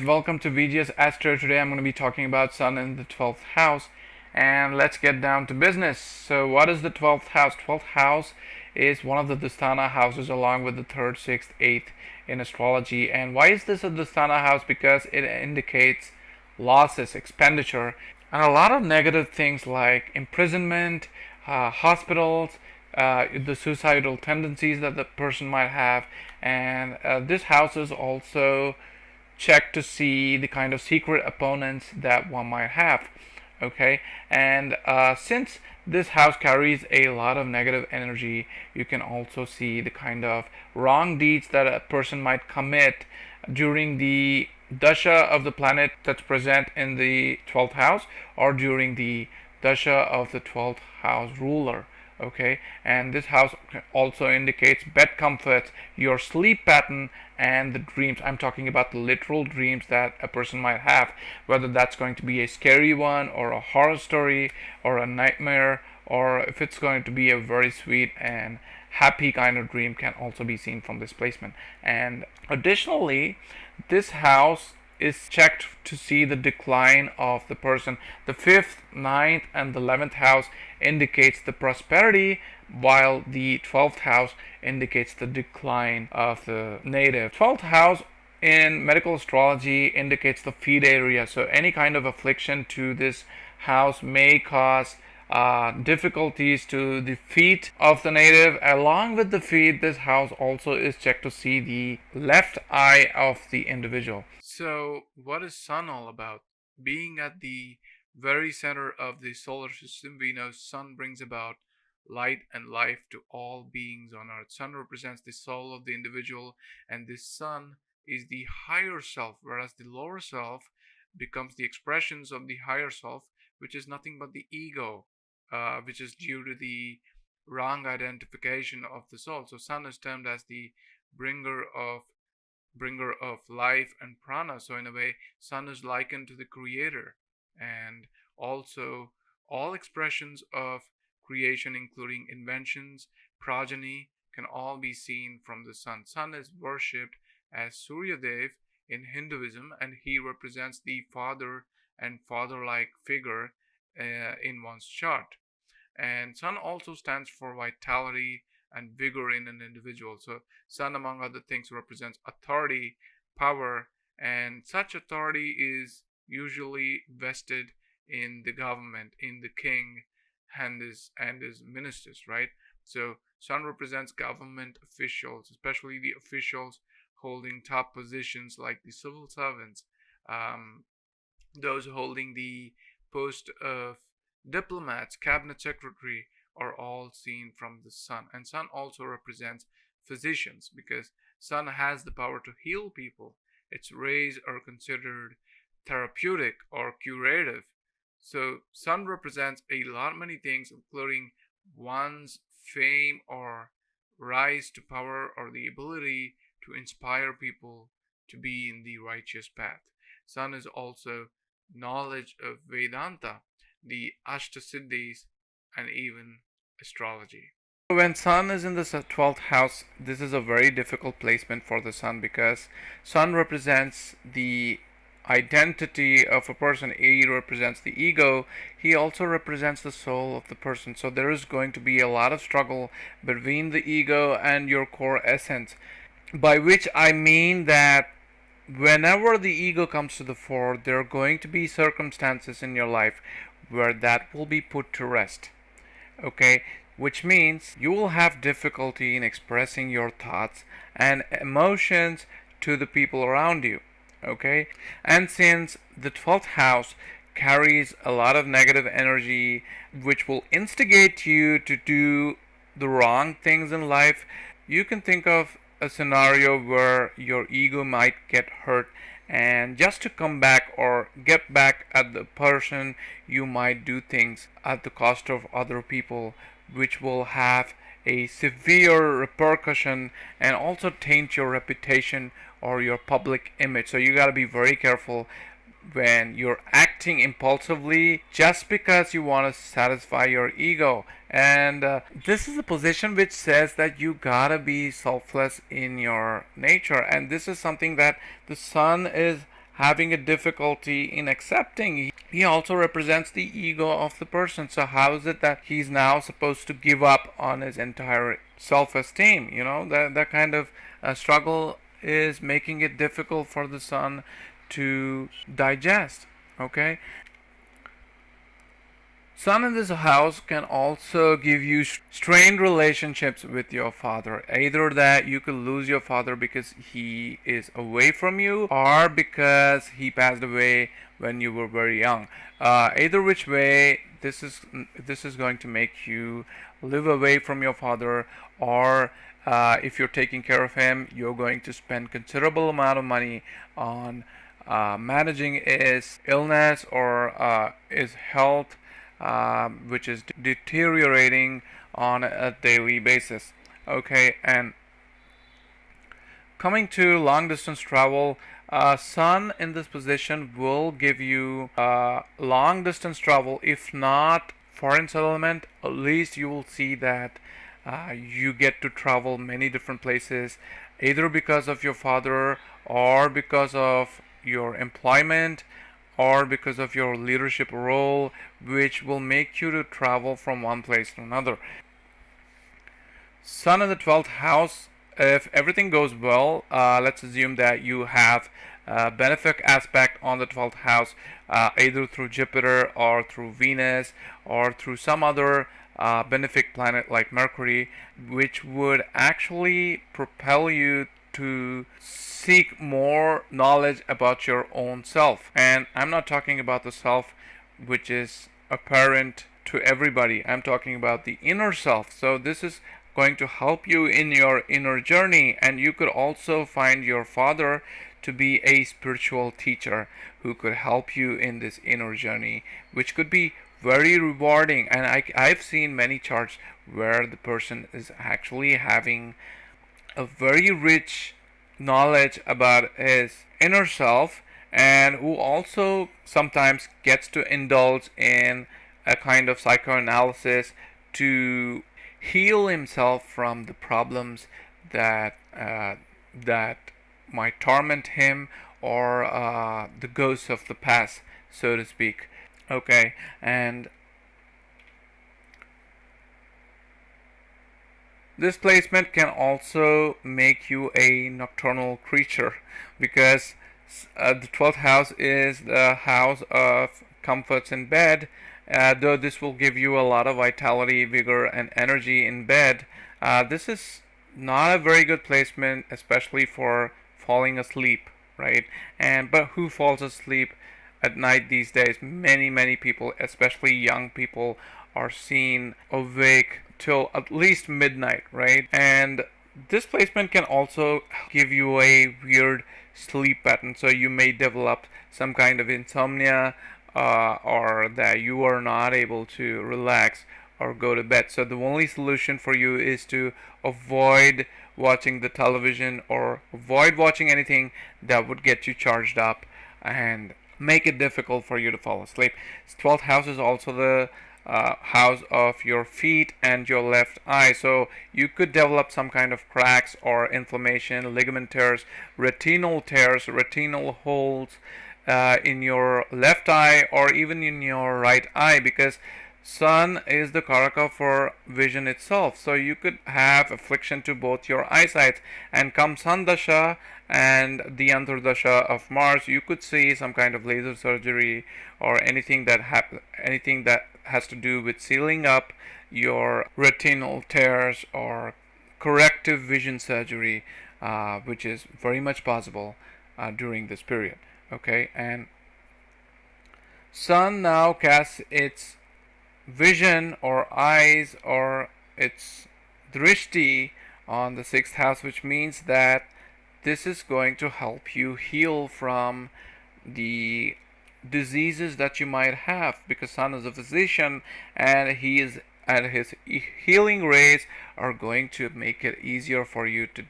welcome to VGS Astro. Today I'm going to be talking about Sun in the 12th house, and let's get down to business. So what is the 12th house? 12th house is one of the Dhisthana houses along with the 3rd, 6th, 8th in astrology. And why is this a Dhisthana house? Because it indicates losses, expenditure, and a lot of negative things like imprisonment, hospitals, the suicidal tendencies that the person might have. And this house is also check to see the kind of secret opponents that one might have. Okay, and since this house carries a lot of negative energy, you can also see the kind of wrong deeds that a person might commit during the dasha of the planet that's present in the 12th house, or during the dasha of the 12th house ruler. Okay, and this house also indicates bed comforts, your sleep pattern, and the dreams. I'm talking about the literal dreams that a person might have, whether that's going to be a scary one or a horror story or a nightmare, or if it's going to be a very sweet and happy kind of dream, can also be seen from this placement. And additionally, this house is checked to see the decline of the person. The 5th, 9th, and the 11th house indicates the prosperity, while the 12th house indicates the decline of the native. 12th house in medical astrology indicates the feet area, so any kind of affliction to this house may cause difficulties to the feet of the native. Along with the feet, this house also is checked to see the left eye of the individual. So what is Sun all about? Being at the very center of the solar system, we know Sun brings about light and life to all beings on earth. Sun represents the soul of the individual, and this Sun is the higher self, whereas the lower self becomes the expressions of the higher self, which is nothing but the ego, which is due to the wrong identification of the soul. So Sun is termed as the bringer of life and prana. So in a way, Sun is likened to the creator, and also all expressions of creation, including inventions, progeny, can all be seen from the Sun. Sun is worshipped as Suryadev in Hinduism, and he represents the father and father-like figure in one's chart. And Sun also stands for vitality and vigor in an individual. So Sun, among other things, represents authority, power, and such authority is usually vested in the government, in the king and his ministers, right? So Sun represents government officials, especially the officials holding top positions like the civil servants, those holding the post of diplomats, cabinet secretary, are all seen from the Sun. And Sun also represents physicians, because Sun has the power to heal people. Its rays are considered therapeutic or curative. So Sun represents a lot many things, including one's fame or rise to power, or the ability to inspire people to be in the righteous path. Sun is also knowledge of Vedanta, the Ashtasiddhis, and even astrology. When Sun is in the 12th house, this is a very difficult placement for the Sun, because Sun represents the identity of a person. He represents the ego. He also represents the soul of the person. So there is going to be a lot of struggle between the ego and your core essence, by which I mean that whenever the ego comes to the fore, there are going to be circumstances in your life where that will be put to rest. Okay, which means you will have difficulty in expressing your thoughts and emotions to the people around you. Okay, and since the 12th house carries a lot of negative energy, which will instigate you to do the wrong things in life, you can think of a scenario where your ego might get hurt, and just to come back or get back at the person, you might do things at the cost of other people, which will have a severe repercussion and also taint your reputation or your public image. So you got to be very careful when you're acting impulsively just because you want to satisfy your ego. And this is a position which says that you gotta be selfless in your nature, and this is something that the Sun is having a difficulty in accepting. He also represents the ego of the person. So how is it that he's now supposed to give up on his entire self-esteem? That kind of struggle is making it difficult for the sun to digest. Okay. Sun in this house can also give you strained relationships with your father. Either that you could lose your father because he is away from you, or because he passed away when you were very young. Either which way, this is going to make you live away from your father, or if you're taking care of him, you're going to spend considerable amount of money on managing his illness or his health, which is deteriorating on a daily basis. Okay, and coming to long distance travel, sun in this position will give you long distance travel. If not foreign settlement, at least you will see that you get to travel many different places, either because of your father, or because of your employment, or because of your leadership role, which will make you to travel from one place to another. Sun in the 12th house, if everything goes well, let's assume that you have a benefic aspect on the 12th house, either through Jupiter or through Venus or through some other benefic planet like Mercury, which would actually propel you to seek more knowledge about your own self. And I'm not talking about the self which is apparent to everybody. I'm talking about the inner self. So this is going to help you in your inner journey, and you could also find your father to be a spiritual teacher who could help you in this inner journey, which could be very rewarding. And I've seen many charts where the person is actually having a very rich knowledge about his inner self, and who also sometimes gets to indulge in a kind of psychoanalysis to heal himself from the problems that might torment him, or the ghosts of the past, so to speak. Okay, and this placement can also make you a nocturnal creature, because the 12th house is the house of comforts in bed. Though this will give you a lot of vitality, vigor, and energy in bed, this is not a very good placement, especially for falling asleep, right? But who falls asleep at night these days? Many people, especially young people, are seen awake till at least midnight, right? And this placement can also give you a weird sleep pattern, so you may develop some kind of insomnia, or that you are not able to relax or go to bed. So the only solution for you is to avoid watching the television, or avoid watching anything that would get you charged up and make it difficult for you to fall asleep. 12th house is also the house of your feet and your left eye, so you could develop some kind of cracks or inflammation, ligament tears, retinal holes in your left eye, or even in your right eye, because sun is the karaka for vision itself. So you could have affliction to both your eyesight, and come sun dasha and the antardasha of Mars, you could see some kind of laser surgery, or anything that has to do with sealing up your retinal tears, or corrective vision surgery, which is very much possible during this period. Okay, and sun now casts its vision or eyes, or its drishti on the 6th house, which means that this is going to help you heal from the diseases that you might have, because sun is a physician, and his healing rays are going to make it easier for you to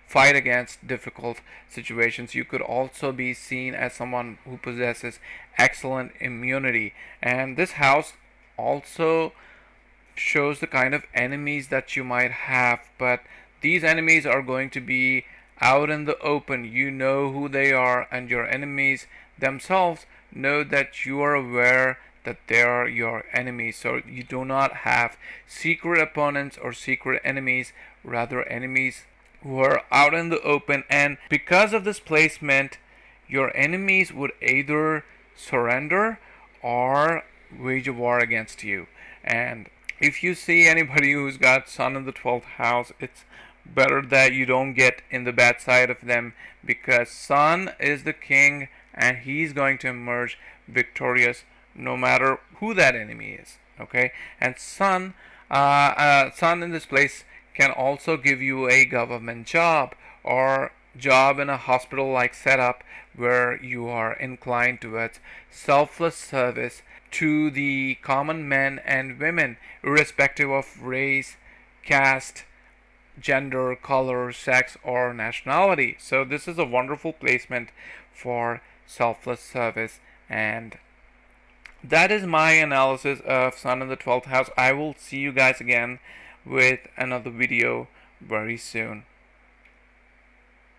fight against difficult situations. You could also be seen as someone who possesses excellent immunity, and this house also shows the kind of enemies that you might have, but these enemies are going to be out in the open. You know who they are, and your enemies themselves know that you are aware that they are your enemies. So you do not have secret opponents or secret enemies, rather enemies who are out in the open. And because of this placement, your enemies would either surrender or wage a war against you. And if you see anybody who's got Sun in the 12th house, it's better that you don't get in the bad side of them, because Sun is the king and he's going to emerge victorious no matter who that enemy is. Okay, and Sun in this place can also give you a government job or job in a hospital like setup where you are inclined towards selfless service to the common men and women, irrespective of race, caste, gender, color, sex, or nationality. So this is a wonderful placement for selfless service, and that is my analysis of Sun in the 12th house. I will see you guys again with another video very soon.